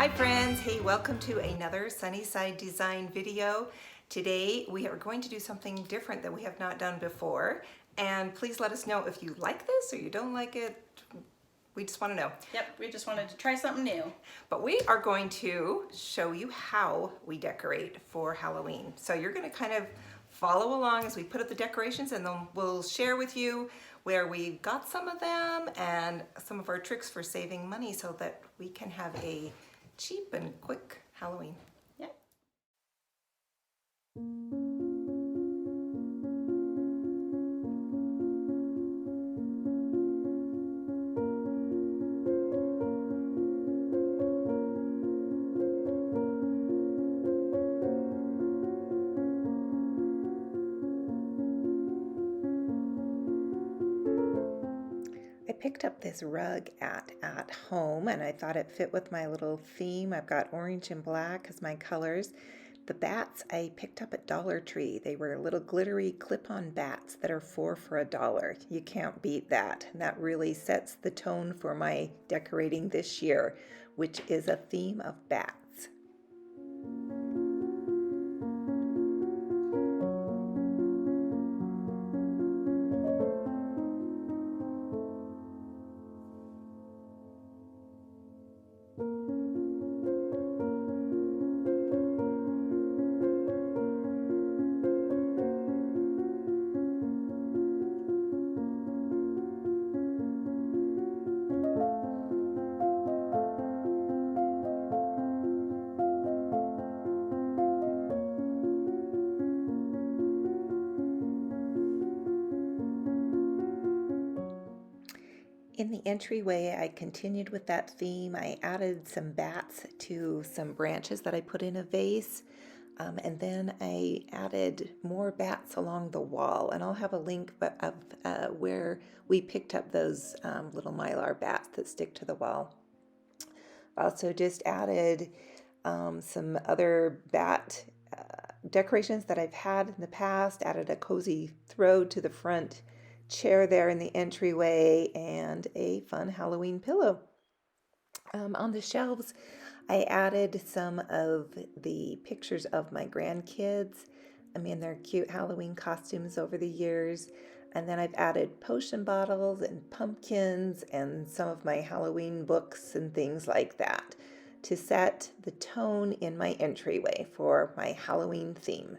Hi friends, hey, welcome to another Sunnyside Design video. Today we are going to do something different that we have not done before, and please let us know if you like this or you don't like it. We just want to know. Yep, we just wanted to try something new. But we are going to show you how we decorate for Halloween. So you're going to kind of follow along as we put up the decorations, and then we'll share with you where we got some of them and some of our tricks for saving money so that we can have a cheap and quick Halloween. Yep. I picked up this rug at home and I thought it fit with my little theme. I've got orange and black as my colors. The bats I picked up at Dollar Tree. They were little glittery clip-on bats that are 4 for $1. You can't beat that. And that really sets the tone for my decorating this year, which is a theme of bats. In the entryway, I continued with that theme. I added some bats to some branches that I put in a vase. And then I added more bats along the wall. And I'll have a link of where we picked up those little mylar bats that stick to the wall. Also just added some other bat decorations that I've had in the past. Added a cozy throw to the front chair there in the entryway and a fun Halloween pillow. On the shelves, I added some of the pictures of my grandkids. I mean, their cute Halloween costumes over the years. And then I've added potion bottles and pumpkins and some of my Halloween books and things like that to set the tone in my entryway for my Halloween theme.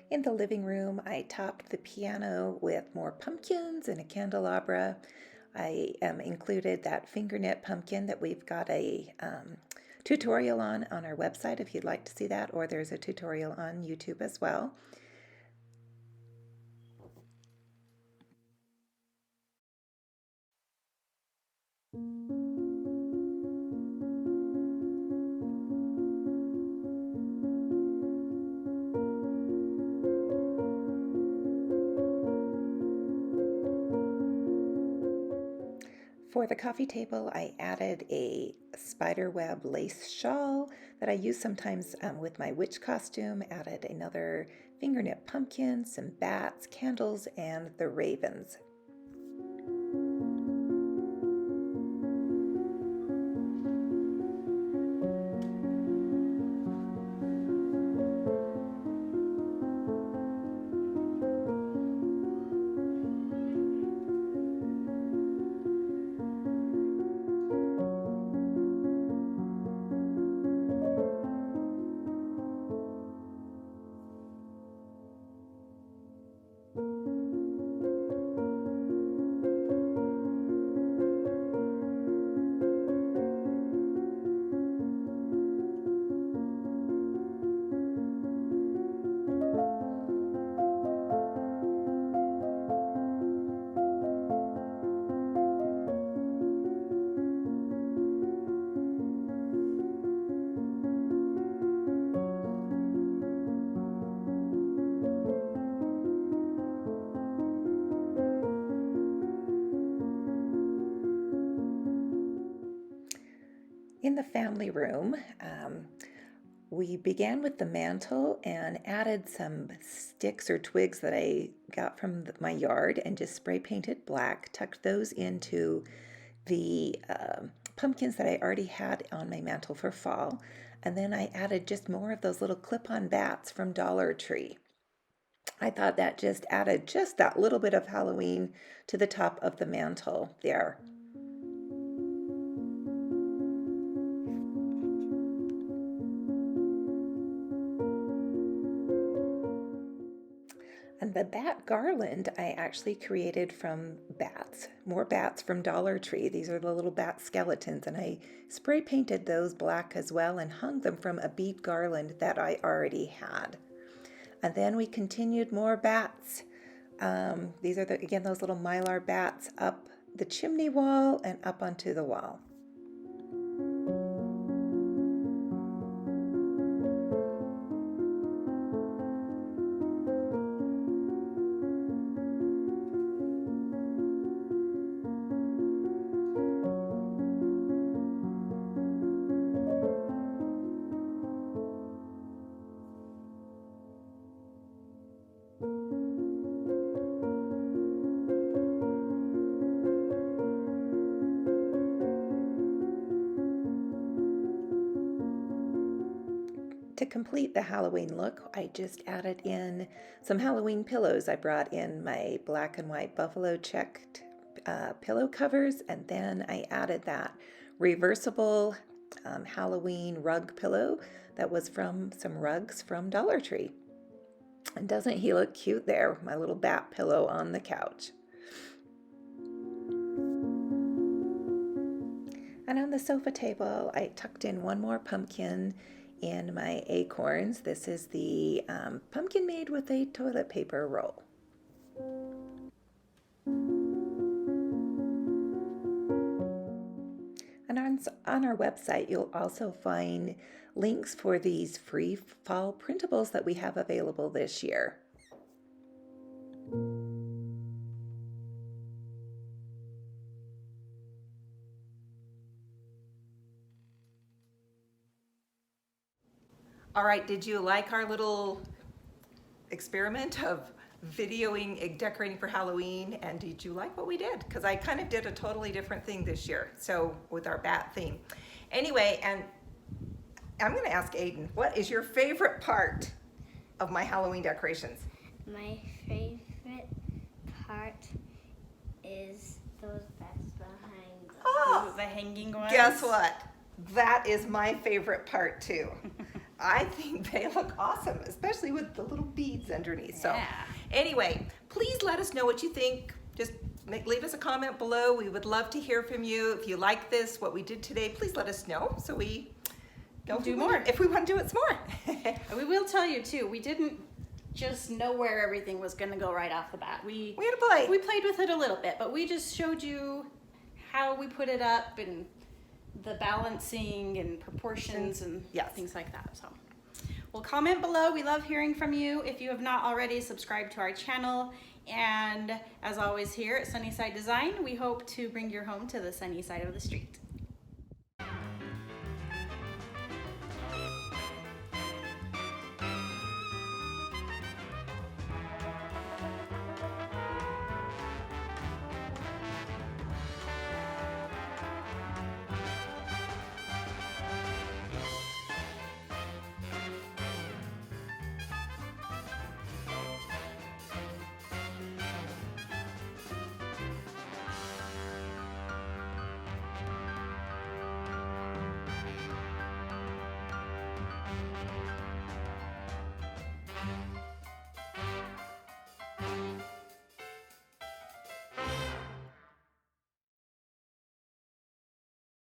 In the living room, I topped the piano with more pumpkins and a candelabra. I included that finger knit pumpkin that we've got a tutorial on our website if you'd like to see that, or there's a tutorial on YouTube as well. For the coffee table, I added a spiderweb lace shawl that I use sometimes with my witch costume. Added another finger knit pumpkin, some bats, candles, and the ravens. in the family room. We began with the mantle and added some sticks or twigs that I got from my yard and just spray painted black, tucked those into the pumpkins that I already had on my mantle for fall. And then I added just more of those little clip-on bats from Dollar Tree. I thought that just added just that little bit of Halloween to the top of the mantle there. And the bat garland I actually created from bats, more bats from Dollar Tree. These are the little bat skeletons, and I spray painted those black as well and hung them from a bead garland that I already had. And then we continued more bats. These are, again, those little mylar bats up the chimney wall and up onto the wall. To complete the Halloween look, I just added in some Halloween pillows. I brought in my black and white buffalo checked pillow covers, and then I added that reversible Halloween rug pillow that was from some rugs from Dollar Tree. And doesn't he look cute there, my little bat pillow on the couch? And on the sofa table, I tucked in one more pumpkin in my acorns. This is the pumpkin made with a toilet paper roll. And on our website, you'll also find links for these free fall printables that we have available this year. All right, did you like our little experiment of videoing decorating for Halloween? And did you like what we did? Because I kind of did a totally different thing this year, so with our bat theme. Anyway, and I'm going to ask Aiden, what is your favorite part of my Halloween decorations? My favorite part is those bats behind the Oh, The hanging ones. guess what? That is my favorite part too. I think they look awesome, especially with the little beads underneath. So Yeah. anyway, please let us know what you think. Just leave us a comment below. We would love to hear from you. If you like this, what we did today, please let us know so we Do more. if we want to do it some more. And we will tell you too, we didn't just know where everything was gonna go right off the bat. We We had to play. we played with it a little bit, but we just showed you how we put it up and the balancing and proportions and Yes. things like that. So, well, comment below. We love hearing from you. If you have not already, subscribe to our channel. And as always here at Sunnyside Design, we hope to bring your home to the sunny side of the street.